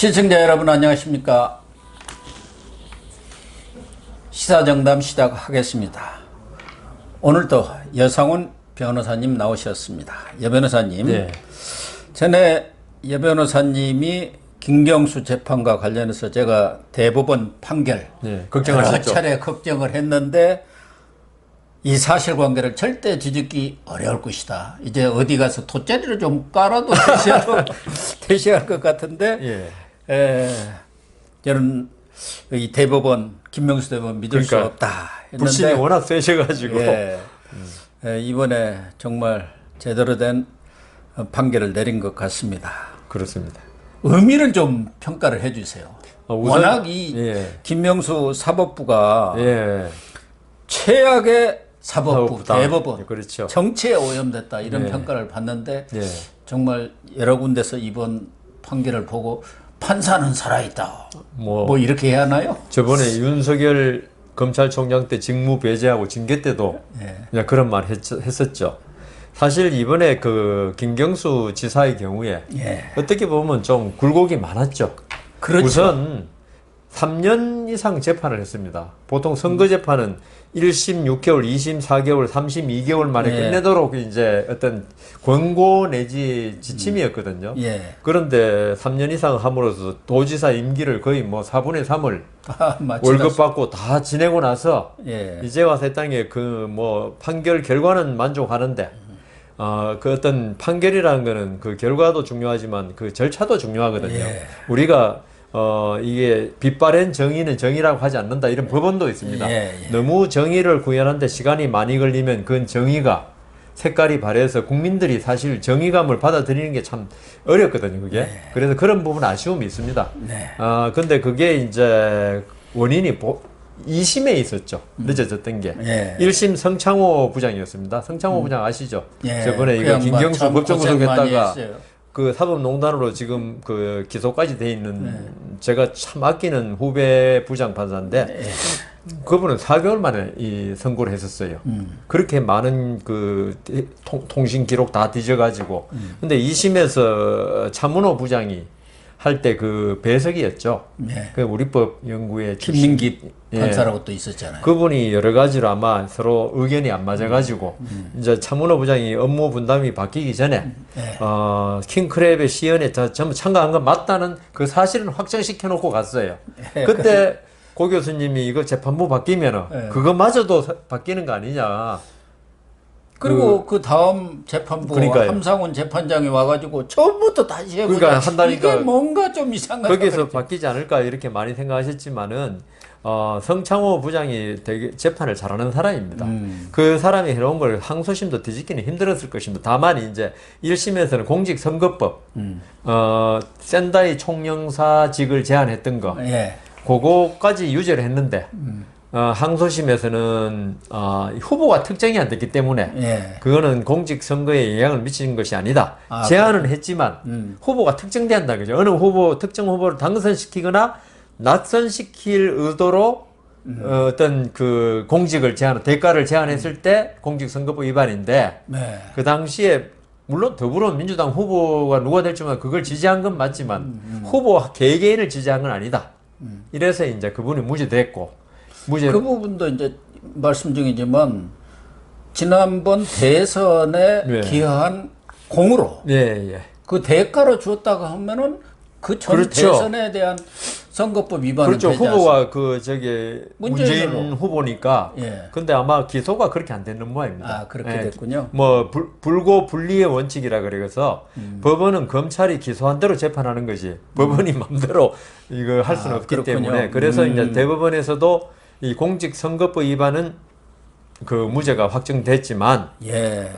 시청자 여러분 안녕하십니까. 시사정담 시작하겠습니다. 오늘도 여상훈 변호사님 나오셨습니다. 여 변호사님, 네. 전에 여 변호사님이 김경수 재판과 관련해서 제가 대법원 판결 걱정하셨죠. 여러 차례 걱정을 했는데 이 사실관계를 절대 뒤집기 어려울 것이다. 이제 어디 가서 돗자리를 좀 깔아도 대시할 것 같은데 저는 이 대법원 김명수 대법원 믿을 수 없다 했는데 불신이 워낙 세셔가지고 이번에 정말 제대로 된 판결을 내린 것 같습니다. 그렇습니다. 의미를 좀 평가를 해주세요. 워낙 이 김명수 사법부가 최악의 사법부, 대법원, 그렇죠. 정치에 오염됐다 이런 평가를 받는데 정말 여러 군데서 이번 판결을 보고 판사는 살아있다 뭐 이렇게 해야 하나요? 저번에 윤석열 검찰총장 때 직무 배제하고 징계 때도 그냥 그런 말 했었죠. 사실 이번에 그 김경수 지사의 경우에 어떻게 보면 좀 굴곡이 많았죠. 그렇죠. 우선 3년 이상 재판을 했습니다. 보통 선거 재판은 1심 6개월, 2심 4개월, 3심 2개월 만에 끝내도록 이제 어떤 권고 내지 지침이었거든요. 그런데 3년 이상 함으로써 도지사 임기를 거의 뭐 4분의 3을 월급 받고 다 지내고 나서 이제 와서 했다는 게 그 뭐 판결 결과는 만족하는데 그 어떤 판결이라는 거는 그 결과도 중요하지만 그 절차도 중요하거든요. 우리가 이게 빛바랜 정의는 정의라고 하지 않는다 이런 법원도 있습니다. 너무 정의를 구현하는데 시간이 많이 걸리면 그건 정의가 색깔이 바래서 국민들이 사실 정의감을 받아들이는 게 참 어렵거든요, 그게. 그래서 그런 부분 아쉬움이 있습니다. 근데 그게 이제 원인이 2심에 있었죠. 늦어졌던 게. 1심 성창호 부장이었습니다. 성창호 부장 아시죠? 저번에 이거 김경수 법정구속했다가 그 사법농단으로 지금 그 기소까지 돼 있는 제가 참 아끼는 후배 부장 판사인데 그분은 4개월 만에 이 선고를 했었어요. 그렇게 많은 그 통신 기록 다 뒤져가지고 근데 2심에서 차문호 부장이 할 때 그 배석이었죠. 그 우리법 연구회 김민기 판사라고 또 있었잖아요. 그분이 여러 가지로 아마 서로 의견이 안 맞아가지고 이제 차문호 부장이 업무 분담이 바뀌기 전에 킹크랩의 시연에 전부 참가한 건 맞다는 그 사실은 확정시켜 놓고 갔어요. 그때 고 교수님이 이거 재판부 바뀌면은 그거마저도 바뀌는 거 아니냐. 그리고 그 다음 재판부 함상훈 재판장이 와가지고 처음부터 다시 해보자. 한다니까 이게 뭔가 좀 이상하다. 거기서 바뀌지 않을까 이렇게 많이 생각하셨지만은 성창호 부장이 되게 재판을 잘하는 사람입니다. 그 사람이 해놓은 걸 항소심도 뒤집기는 힘들었을 것입니다. 다만 이제 1심에서는 공직선거법 센다이 총영사직을 제안했던 거 그거까지 유죄를 했는데 항소심에서는 후보가 특정이 안 됐기 때문에 그거는 공직선거에 영향을 미치는 것이 아니다. 제안은 했지만 후보가 특정된다 그죠. 어느 후보 특정 후보를 당선시키거나 낙선시킬 의도로 어떤 그 공직을 대가를 제안했을 때 공직선거법 위반인데 그 당시에 물론 더불어민주당 후보가 누가 될지만 그걸 지지한 건 맞지만 후보 개개인을 지지한 건 아니다. 이래서 이제 그분이 무죄됐고. 그 부분도 이제 말씀 중이지만 지난번 대선에 기여한 공으로 그 대가로 주었다고 하면은 그 전 대선에 대한 선거법 위반은 되지 않습니까? 후보가 그 저기 문재인 후보니까. 근데 아마 기소가 그렇게 안 되는 모양입니다. 그렇게 됐군요. 뭐 불고 불리의 원칙이라 그래서 법원은 검찰이 기소한 대로 재판하는 거지. 법원이 마음대로 이거 할 수는 없기 때문에 그래서 이제 대법원에서도 이 공직선거법 위반은 그 무죄가 확정됐지만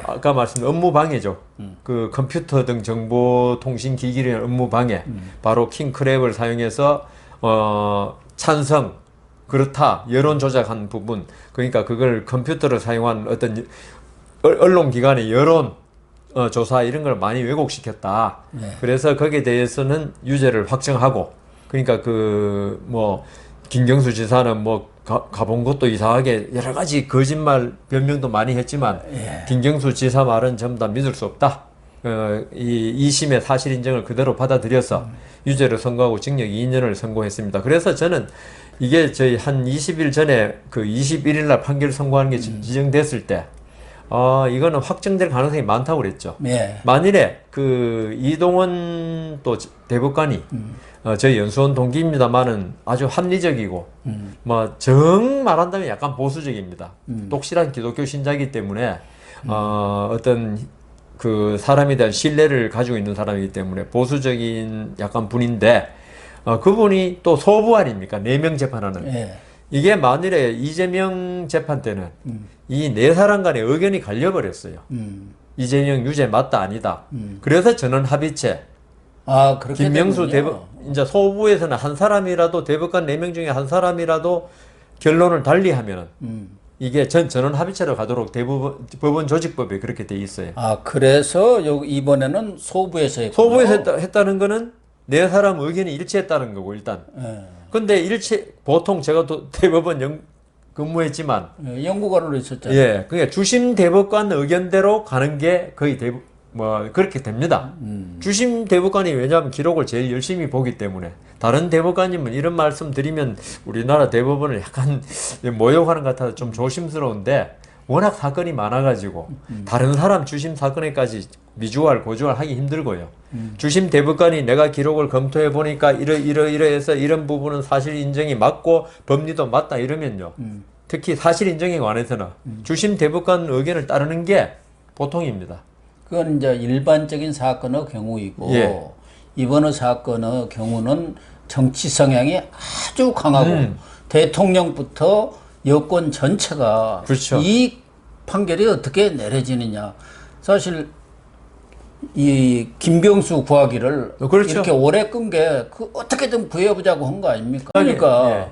아까 말씀드린 업무방해죠. 그 컴퓨터 등 정보통신기기의 업무방해 바로 킹크랩을 사용해서 찬성 그렇다 여론 조작한 부분 그러니까 그걸 컴퓨터를 사용한 어떤 언론기관의 여론 조사 이런 걸 많이 왜곡시켰다. 그래서 거기에 대해서는 유죄를 확정하고 그러니까 그 뭐 김경수 지사는 뭐 가본 것도 이상하게 여러 가지 거짓말 변명도 많이 했지만 김경수 지사 말은 전부 다 믿을 수 없다. 이 2심의 사실 인정을 그대로 받아들여서 유죄를 선고하고 징역 2년을 선고했습니다. 그래서 저는 이게 저희 한 20일 전에 그 21일 날 판결 선고하는 게 지정됐을 때 이거는 확정될 가능성이 많다고 그랬죠. 예. 만일에 그 이동원 또 대법관이 저희 연수원 동기입니다만은 아주 합리적이고 뭐 정 말한다면 약간 보수적입니다. 똑실한 기독교 신자이기 때문에 어떤 그 사람에 대한 신뢰를 가지고 있는 사람이기 때문에 보수적인 약간 분인데 그분이 또 소부 아닙니까? 4명 재판하는. 예. 이게 만일에 이재명 재판 때는 이 4사람 간의 의견이 갈려버렸어요. 이재명 유죄 맞다 아니다. 그래서 전원 합의체. 그렇게 김명수 되군요. 이제 소부에서는 한 사람이라도 대법관 4명 중에 한 사람이라도 결론을 달리하면은 이게 전원 합의체로 가도록 대부분 법원 조직법에 그렇게 돼 있어요. 그래서 이번에는 소부에서 했군요. 소부에서 했다는 거는 4사람 의견이 일치했다는 거고 일단. 예. 근데 보통 제가 또 대법원 근무했지만 연구관으로 있었잖아요. 예, 그러니까 주심 대법관 의견대로 가는 게 거의 그렇게 됩니다. 주심 대법관이 왜냐하면 기록을 제일 열심히 보기 때문에 다른 대법관님은 이런 말씀 드리면 우리나라 대법원을 약간 모욕하는 것 같아서 좀 조심스러운데 워낙 사건이 많아가지고 다른 사람 주심 사건에까지 미주알 고주알 하기 힘들고요. 주심 대법관이 내가 기록을 검토해 보니까 이러해서 이런 부분은 사실 인정이 맞고 법리도 맞다 이러면요. 특히 사실 인정에 관해서는 주심 대법관 의견을 따르는 게 보통입니다. 그건 이제 일반적인 사건의 경우이고 예. 이번의 사건의 경우는 정치 성향이 아주 강하고 대통령부터 여권 전체가 그렇죠. 이 판결이 어떻게 내려지느냐. 사실 이 김병수 구하기를 그렇죠. 이렇게 오래 끈 게 어떻게든 구해보자고 한 거 아닙니까? 그러니까 예.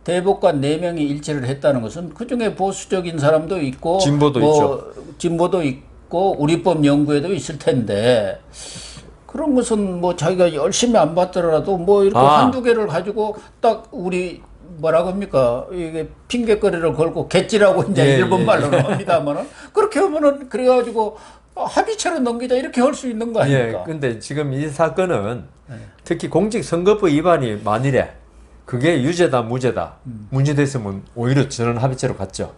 대법관 4명이 일치를 했다는 것은 그중에 보수적인 사람도 있고 진보도 있죠. 진보도 있고 우리법 연구에도 있을 텐데 그런 것은 뭐 자기가 열심히 안 받더라도 뭐 이렇게 한두 개를 가지고 딱 우리 뭐라고 합니까? 이게 핑계거리를 걸고 갯지라고 이제 일본 말로는 합니다만은 그렇게 하면은 그래가지고 합의체로 넘기자 이렇게 할 수 있는 거 아닙니까? 예, 근데 지금 이 사건은 특히 공직선거법 위반이 만일에 그게 유죄다 무죄다 문제됐으면 오히려 전원 합의체로 갔죠.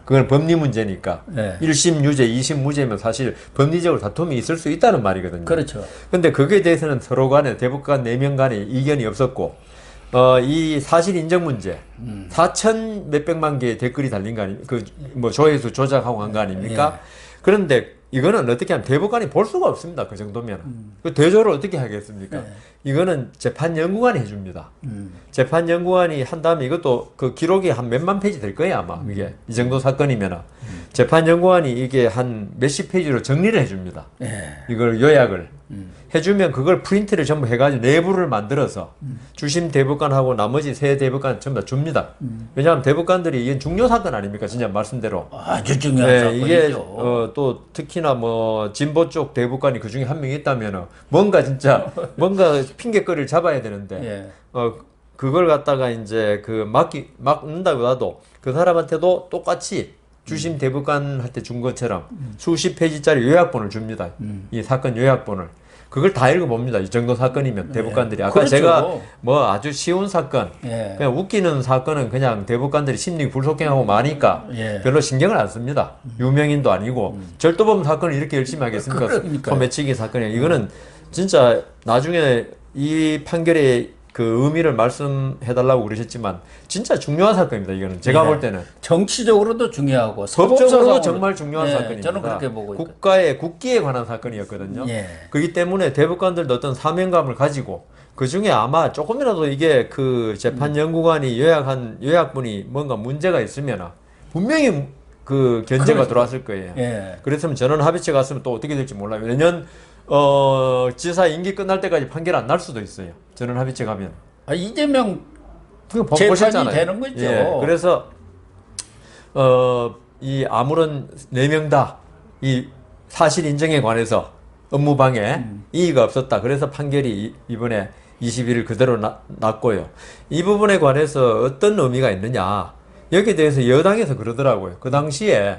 그건 법리 문제니까 1심 유죄 2심 무죄면 사실 법리적으로 다툼이 있을 수 있다는 말이거든요. 그렇죠. 근데 그거에 대해서는 서로 간에 대법관 4명 간에 이견이 없었고 이 사실 인정 문제 4천 몇백만 개의 댓글이 달린 거 아닙니까? 뭐 조회수 조작하고 한 거 아닙니까? 그런데 이거는 어떻게 하면 대법관이 볼 수가 없습니다. 그 정도면. 그 대조를 어떻게 하겠습니까? 이거는 재판연구관이 해줍니다. 재판연구관이 한 다음에 이것도 그 기록이 한 몇만 페이지 될 거예요, 아마. 이게. 이 정도 사건이면은. 재판연구관이 이게 한 몇십 페이지로 정리를 해줍니다. 이걸 요약을. 해주면 그걸 프린트를 전부 해가지고 내부를 만들어서 주심 대법관하고 나머지 세 대법관 전부 다 줍니다. 왜냐하면 대법관들이 이게 중요 사건 아닙니까? 진짜 말씀대로. 아주 중요한 사건이죠. 이게 또 특히나 뭐 진보 쪽 대법관이 그 중에 한 명 있다면 뭔가 진짜 뭔가 핑계거리를 잡아야 되는데 그걸 갖다가 이제 막는다고 해도 그 사람한테도 똑같이 주심 대법관한테 준 것처럼 수십 페이지짜리 요약본을 줍니다. 이 사건 요약본을. 그걸 다 읽어봅니다. 이 정도 사건이면 대법관들이. 아까 그렇죠. 제가 뭐 아주 쉬운 사건, 그냥 웃기는 사건은 그냥 대법관들이 심리 불속행하고 마니까 별로 신경을 안 씁니다. 유명인도 아니고 절도범 사건을 이렇게 열심히 하겠습니까? 소매치기 사건이. 이거는 진짜 나중에 이 판결의 그 의미를 말씀해달라고 그러셨지만 진짜 중요한 사건입니다. 이거는 제가 볼 때는 정치적으로도 중요하고 법적으로도 정말 중요한 사건입니다. 저는 그렇게 보고 있거든요. 국기에 관한 사건이었거든요. 그렇기 때문에 대법관들도 어떤 사명감을 가지고 그 중에 아마 조금이라도 이게 그 재판연구관이 요약한 요약본이 뭔가 문제가 있으면 분명히 그 견제가 들어왔을 거예요. 그랬으면 전원 합의체 갔으면 또 어떻게 될지 몰라요. 내년 지사 임기 끝날 때까지 판결 안 날 수도 있어요. 전원 합의체 가면. 이재명 재판이 되는 거죠. 그래서 이 아무런 4명 다 이 사실 인정에 관해서 업무방해 이의가 없었다. 그래서 판결이 이번에 21일 그대로 났고요. 이 부분에 관해서 어떤 의미가 있느냐. 여기에 대해서 여당에서 그러더라고요. 그 당시에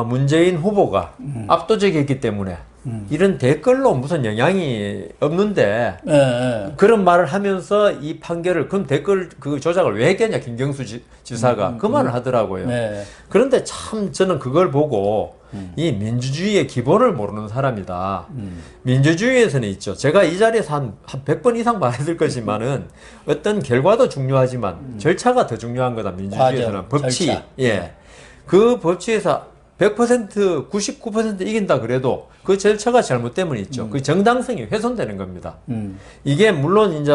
문재인 후보가 압도적이었기 때문에 이런 댓글로 무슨 영향이 없는데 예. 그런 말을 하면서 이 판결을 그럼 댓글 그 조작을 왜 했겠냐 김경수 지사가 그 말을 하더라고요. 네. 그런데 참 저는 그걸 보고 이 민주주의의 기본을 모르는 사람이다. 민주주의에서는 있죠. 제가 이 자리에서 한 100번 이상 말했을 것이지만은 어떤 결과도 중요하지만 절차가 더 중요한 거다. 민주주의에서는 과정, 법치. 절차. 예. 그 법치에서 100% 99% 이긴다 그래도 그 절차가 잘못되면 있죠. 그 정당성이 훼손되는 겁니다. 이게 물론 이제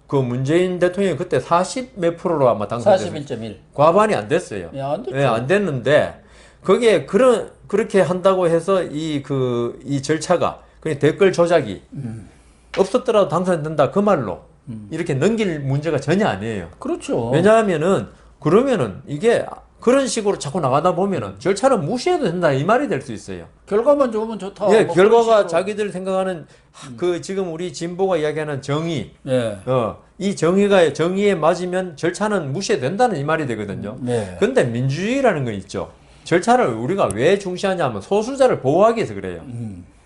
그 문재인 대통령이 그때 40 몇 프로로 아마 당선됐어요. 41.1. 과반이 안 됐어요. 예, 안 됐죠. 예, 안 됐는데 거기에 그렇게 한다고 해서 이 절차가 그 댓글 조작이 없었더라도 당선된다 그 말로 이렇게 넘길 문제가 전혀 아니에요. 그렇죠. 왜냐하면은 그러면은 이게 그런 식으로 자꾸 나가다 보면은 절차를 무시해도 된다 이 말이 될 수 있어요. 결과만 좋으면 좋다. 예, 뭐 결과가 그런 식으로. 자기들 생각하는 그 지금 우리 진보가 이야기하는 정의, 예. 이 정의에 맞으면 절차는 무시해도 된다는 이 말이 되거든요. 네. 근데 민주주의라는 건 있죠. 절차를 우리가 왜 중시하냐면 소수자를 보호하기 위해서 그래요.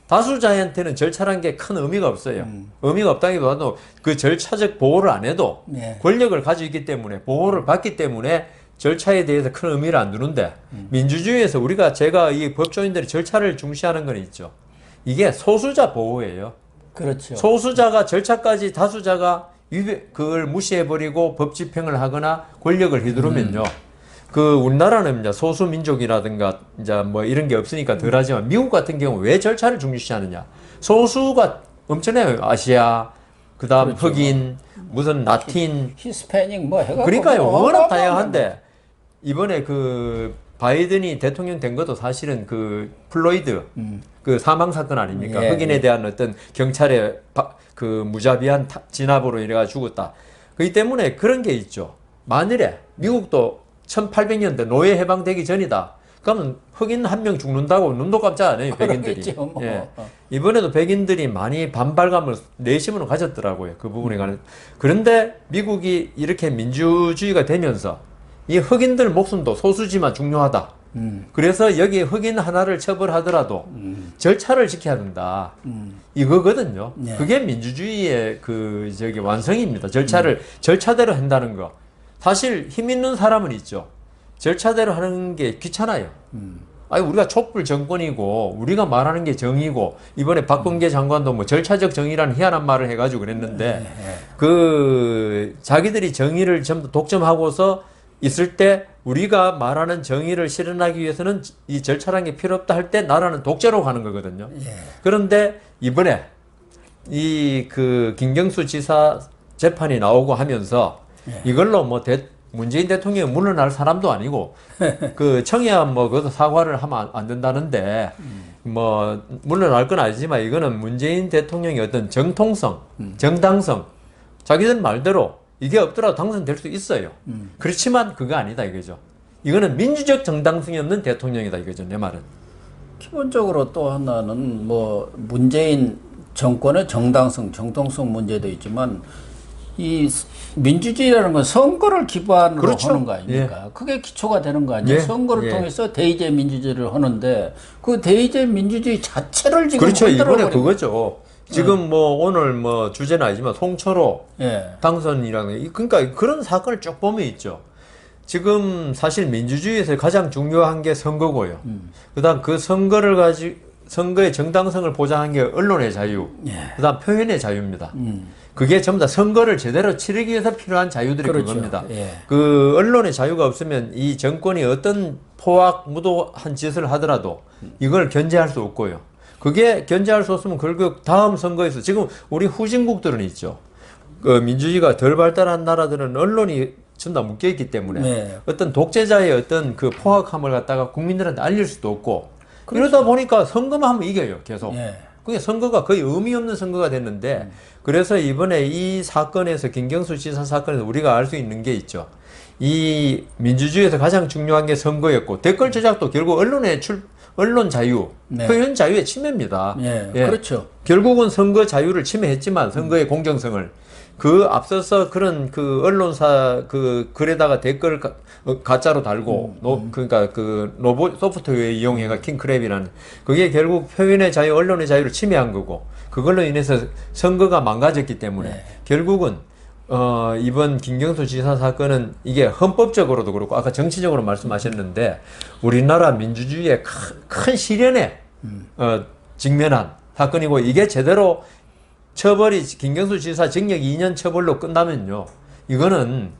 다수자한테는 절차란 게 큰 의미가 없어요. 의미가 없다기보다도 그 절차적 보호를 안 해도 네. 권력을 가지고 있기 때문에 보호를 받기 때문에 절차에 대해서 큰 의미를 안 두는데 민주주의에서 제가 이 법조인들이 절차를 중시하는 건 있죠. 이게 소수자 보호예요. 그렇죠. 소수자가 절차까지 다수자가 그걸 무시해버리고 법 집행을 하거나 권력을 휘두르면요. 그 우리나라는 이제 소수 민족이라든가 이제 뭐 이런 게 없으니까 덜하지만 미국 같은 경우 왜 절차를 중시하느냐? 소수가 엄청나요. 아시아, 그다음 그렇죠. 흑인, 무슨 라틴, 히스패닉 뭐 해가. 그러니까요. 워낙 다양한데 이번에 그 바이든이 대통령 된 것도 사실은 그 플로이드 그 사망 사건 아닙니까? 예, 흑인에 예. 대한 어떤 경찰의 그 무자비한 진압으로 이래가 죽었다. 그렇기 때문에 그런 게 있죠. 만일에 미국도 1800년대 노예 해방되기 전이다. 그러면 흑인 한 명 죽는다고 눈도 깜짝 안 해요, 백인들이. 그러겠죠, 뭐. 예. 이번에도 백인들이 많이 반발감을 내심으로 가졌더라고요. 그 부분에 관해서. 그런데 미국이 이렇게 민주주의가 되면서 이 흑인들 목숨도 소수지만 중요하다. 그래서 여기 흑인 하나를 처벌하더라도 절차를 지켜야 된다. 이거거든요. 네. 그게 민주주의의 완성입니다. 절차대로 한다는 거. 사실 힘 있는 사람은 있죠. 절차대로 하는 게 귀찮아요. 아니, 우리가 촛불 정권이고, 우리가 말하는 게 정의고, 이번에 박범계 장관도 뭐 절차적 정의라는 희한한 말을 해가지고 그랬는데, 자기들이 정의를 전부 독점하고서 있을 때, 우리가 말하는 정의를 실현하기 위해서는 이 절차라는 게 필요 없다 할 때 나라는 독재로 가는 거거든요. 그런데 이번에 김경수 지사 재판이 나오고 하면서 이걸로 뭐 문재인 대통령이 물러날 사람도 아니고 그 청야 뭐 그것도 사과를 하면 안 된다는데 뭐 물러날 건 아니지만 이거는 문재인 대통령의 어떤 정통성, 정당성 자기들 말대로 이게 없더라도 당선될 수 있어요. 그렇지만 그거 아니다 이거죠. 이거는 민주적 정당성이 없는 대통령이다 이거죠 내 말은. 기본적으로 또 하나는 뭐 문재인 정권의 정당성, 정통성 문제도 있지만 이 민주주의라는 건 선거를 기반으로 그렇죠. 하는 거 아닙니까? 그게 기초가 되는 거 아니에요? 예. 선거를 예. 통해서 대의제 민주주의를 하는데 그 대의제 민주주의 자체를 지금 그렇죠. 이번에 흔들어버리는 그거죠. 지금 뭐 오늘 뭐 주제는 아니지만 송철호 예. 당선이라는 그러니까 그런 사건을 쭉 보면 있죠. 지금 사실 민주주의에서 가장 중요한 게 선거고요. 그다음 그 선거의 정당성을 보장한 게 언론의 자유, 그다음 표현의 자유입니다. 그게 전부 다 선거를 제대로 치르기 위해서 필요한 자유들이 그렇죠. 그겁니다. 예. 그 언론의 자유가 없으면 이 정권이 어떤 포악무도한 짓을 하더라도 이걸 견제할 수 없고요. 그게 견제할 수 없으면 결국 다음 선거에서 지금 우리 후진국들은 있죠. 그 민주주의가 덜 발달한 나라들은 언론이 전부 다 묶여있기 때문에 네. 어떤 독재자의 어떤 그 포악함을 갖다가 국민들한테 알릴 수도 없고 이러다 보니까 선거만 하면 이겨요 계속. 예. 그게 선거가 거의 의미 없는 선거가 됐는데 그래서 이번에 이 사건에서 김경수 지사 사건에서 우리가 알 수 있는 게 있죠. 이 민주주의에서 가장 중요한 게 선거였고 댓글 조작도 결국 언론 자유, 네. 표현 자유의 침해입니다. 예. 예. 그렇죠. 결국은 선거 자유를 침해했지만 선거의 공정성을 그 앞서서 그런 그 언론사 그 글에다가 댓글 가짜로 달고 그러니까 그 로봇 소프트웨어 이용해가 킹크랩이라는 그게 결국 표현의 자유, 언론의 자유를 침해한 거고 그걸로 인해서 선거가 망가졌기 때문에 결국은 이번 김경수 지사 사건은 이게 헌법적으로도 그렇고 아까 정치적으로 말씀하셨는데 우리나라 민주주의의 큰 시련에 직면한 사건이고 이게 제대로 처벌이 김경수 지사 징역 2년 처벌로 끝나면요 이거는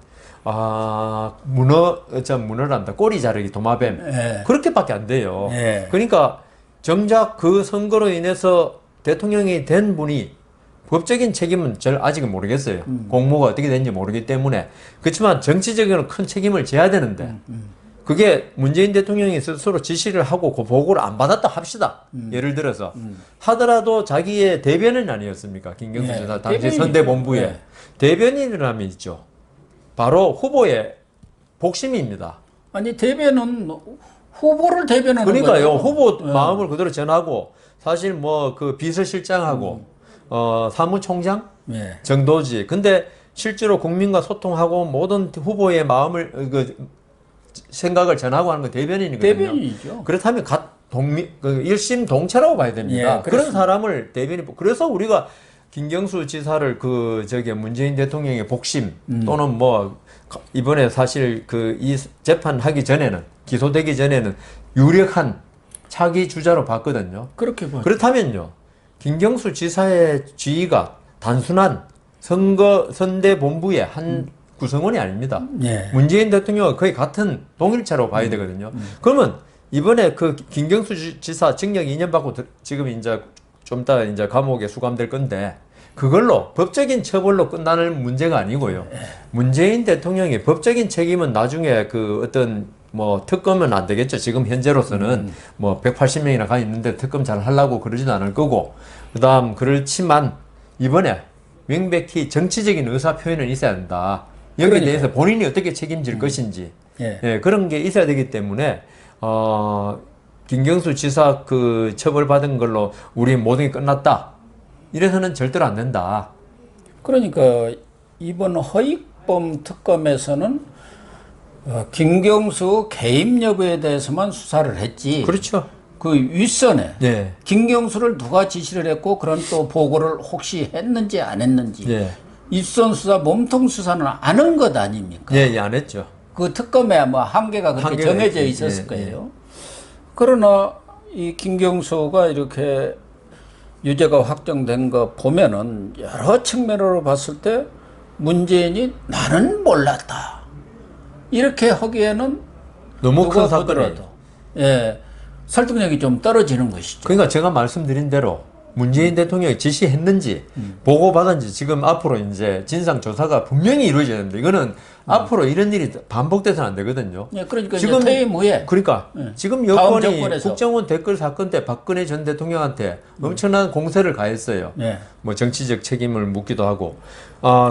문어란다 꼬리 자르기 도마뱀 그렇게밖에 안 돼요. 그러니까 정작 그 선거로 인해서 대통령이 된 분이 법적인 책임은 아직은 모르겠어요. 공모가 어떻게 되는지 모르기 때문에. 그렇지만 정치적으로는 큰 책임을 져야 되는데 그게 문재인 대통령이 스스로 지시를 하고 그 보고를 안 받았다 합시다. 예를 들어서 하더라도 자기의 대변인 아니었습니까? 김경수 지사 당시 선대본부의 대변인이라면 있죠. 바로 후보의 복심입니다. 아니 대변은 후보를 대변하는 그러니까요. 거예요. 후보 마음을 그대로 전하고 사실 뭐 그 비서실장하고 사무총장 정도지. 근데 실제로 국민과 소통하고 모든 후보의 마음을 생각을 전하고 하는 건 대변인이거든요. 대변인이죠. 그렇다면 일심동체라고 봐야 됩니다. 그런 사람을 대변인. 그래서 우리가 김경수 지사를 문재인 대통령의 복심 또는 뭐 이번에 사실 이 재판하기 전에는 기소되기 전에는 유력한 차기 주자로 봤거든요. 그렇게 봐요. 그렇다면요. 김경수 지사의 지위가 단순한 선대본부의 한 구성원이 아닙니다. 문재인 대통령과 거의 같은 동일체로 봐야 되거든요. 그러면 이번에 김경수 지사 징역 2년 받고 지금 이제 좀 이따 이제 감옥에 수감될 건데 그걸로 법적인 처벌로 끝나는 문제가 아니고요. 문재인 대통령의 법적인 책임은 나중에 어떤 특검은 안 되겠죠. 지금 현재로서는 180명이나 가 있는데 특검 잘 하려고 그러지도 않을 거고. 그렇지만 이번에 명백히 정치적인 의사 표현은 있어야 된다. 여기에 대해서 본인이 어떻게 책임질 것인지. 그런 게 있어야 되기 때문에, 김경수 지사 처벌받은 걸로 우리 모든 게 끝났다. 이래서는 절대로 안 된다. 그러니까 이번 허익범 특검에서는 김경수 개입 여부에 대해서만 수사를 했지. 그렇죠. 그 윗선에 김경수를 누가 지시를 했고 그런 또 보고를 혹시 했는지 안 했는지 윗선 수사, 몸통 수사는 안 한 것 아닙니까? 안 했죠. 그 특검에 한계가 그렇게 정해져 있었을 거예요. 그러나 이 김경수가 이렇게 유죄가 확정된 거 보면은 여러 측면으로 봤을 때 문재인이 나는 몰랐다. 이렇게 하기에는 너무 큰 사건이라도 설득력이 좀 떨어지는 것이죠. 그러니까 제가 말씀드린 대로 문재인 대통령이 지시했는지 보고받았는지 지금 앞으로 이제 진상조사가 분명히 이루어져야 됩니다. 이거는 앞으로 이런 일이 반복돼서는 안 되거든요. 그러니까 지금 퇴임 후에. 그러니까 지금 여권이 국정원 댓글 사건 때 박근혜 전 대통령한테 엄청난 공세를 가했어요. 뭐 정치적 책임을 묻기도 하고.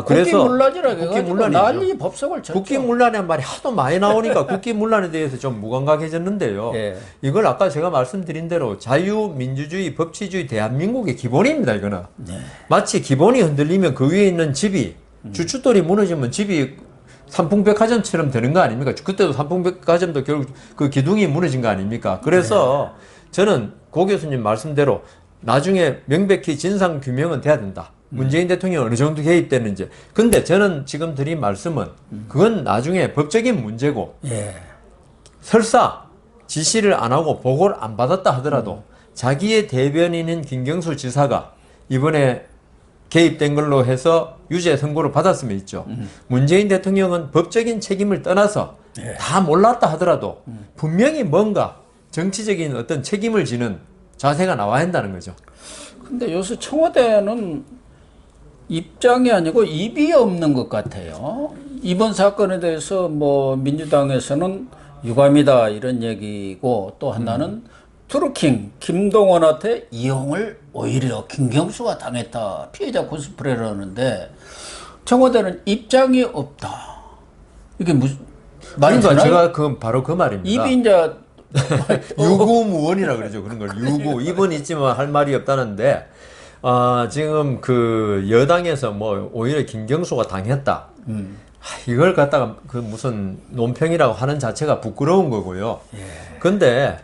그래서 국기문란이라고 난리 법석을 쳤죠. 국기문란의 말이 하도 많이 나오니까 국기문란에 대해서 좀 무감각해졌는데요. 이걸 아까 제가 말씀드린 대로 자유민주주의, 법치주의 대한민국의 기본입니다. 이거는 마치 기본이 흔들리면 그 위에 있는 집이 주춧돌이 무너지면 집이 삼풍백화점처럼 되는 거 아닙니까? 그때도 삼풍백화점도 결국 그 기둥이 무너진 거 아닙니까? 그래서 저는 고 교수님 말씀대로 나중에 명백히 진상 규명은 돼야 된다. 문재인 대통령이 어느 정도 개입됐는지. 근데 저는 지금 드린 말씀은 그건 나중에 법적인 문제고 설사 지시를 안 하고 보고를 안 받았다 하더라도 자기의 대변인인 김경수 지사가 이번에 개입된 걸로 해서 유죄 선고를 받았으면 있죠. 문재인 대통령은 법적인 책임을 떠나서 다 몰랐다 하더라도 분명히 뭔가 정치적인 어떤 책임을 지는 자세가 나와야 한다는 거죠. 근데 요새 청와대는 입장이 아니고 입이 없는 것 같아요. 이번 사건에 대해서 민주당에서는 유감이다 이런 얘기고 또 하나는 트루킹 김동원한테 이용을 오히려 김경수가 당했다. 피해자 코스프레를 하는데 청와대는 입장이 없다. 이게 무슨 말이 되나요? 제가 바로 그 말입니다. 입이 이제 유구무원이라 그러죠. 그런 걸 유구. 입은 있지만 할 말이 없다는데 지금 여당에서 오히려 김경수가 당했다. 이걸 갖다가 그 무슨 논평이라고 하는 자체가 부끄러운 거고요. 예. 근데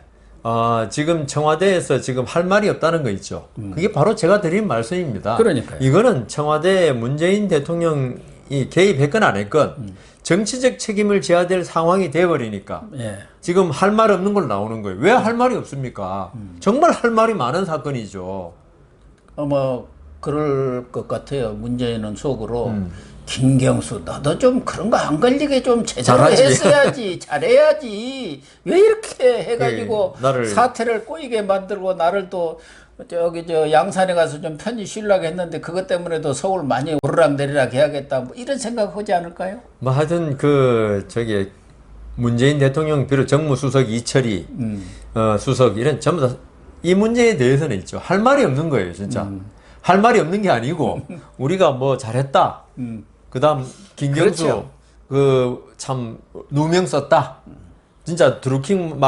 지금 청와대에서 지금 할 말이 없다는 거 있죠. 그게 바로 제가 드린 말씀입니다. 그러니까요. 이거는 청와대 문재인 대통령이 개입했건 안 했건 정치적 책임을 져야 될 상황이 돼버리니까 예. 지금 할 말 없는 걸 나오는 거예요. 왜 할 말이 없습니까? 정말 할 말이 많은 사건이죠. 뭐 그럴 것 같아요. 문재인은 속으로 김경수 너도 좀 그런 거 안 걸리게 좀 제대로 잘하지. 했어야지 잘해야지 왜 이렇게 해가지고 네, 나를 사태를 꼬이게 만들고 나를 또 저기 저 양산에 가서 좀 편히 쉬려고 했는데 그것 때문에도 서울 많이 오르락내리락 해야겠다 뭐 이런 생각 하지 않을까요? 뭐 하여튼 저기 문재인 대통령 비롯 정무수석 이철이 수석 이런 전부 다 이 문제에 대해서는 있죠. 할 말이 없는 거예요, 진짜. 할 말이 없는 게 아니고 우리가 뭐 잘했다. 그다음 김경수 그렇죠. 그 참 누명 썼다. 진짜 드루킹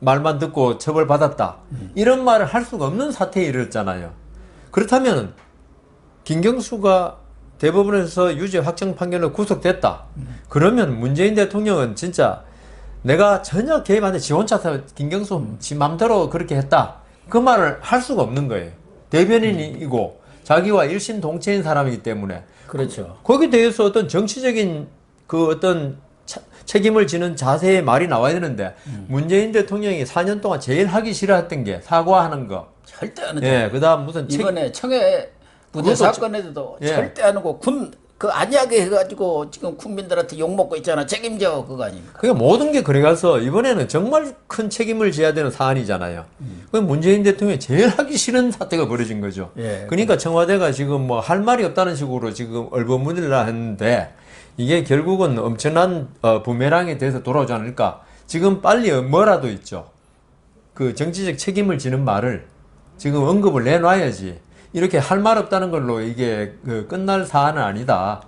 말만 듣고 처벌받았다. 이런 말을 할 수가 없는 사태에 이르렀잖아요. 그렇다면 김경수가 대법원에서 유죄 확정 판결로 구속됐다. 그러면 문재인 대통령은 진짜 내가 전혀 개입 안 돼. 지 혼자 김경수 지 맘대로 그렇게 했다. 그 말을 할 수가 없는 거예요. 대변인이고 자기와 일심동체인 사람이기 때문에. 그렇죠. 거기에 대해서 어떤 정치적인 그 어떤 책임을 지는 자세의 말이 나와야 되는데 문재인 대통령이 4년 동안 제일 하기 싫어했던 게 사과하는 거. 절대 안 하죠. 예, 그다음 무슨 이번에 청해 부대 사건에도 예. 절대 안 하고 그 안이하게 해가지고 지금 국민들한테 욕먹고 있잖아. 책임져 그거 아닙니까? 그게 모든 게 그래가서 이번에는 정말 큰 책임을 져야 되는 사안이잖아요. 그 문재인 대통령이 제일 하기 싫은 사태가 벌어진 거죠. 예. 그러니까 청와대가 지금 뭐 할 말이 없다는 식으로 지금 얼버무리려 했는데 이게 결국은 엄청난 부메랑에 대해서 돌아오지 않을까. 지금 빨리 뭐라도 있죠. 그 정치적 책임을 지는 말을 지금 언급을 내놔야지. 이렇게 할 말 없다는 걸로 이게 끝날 사안은 아니다.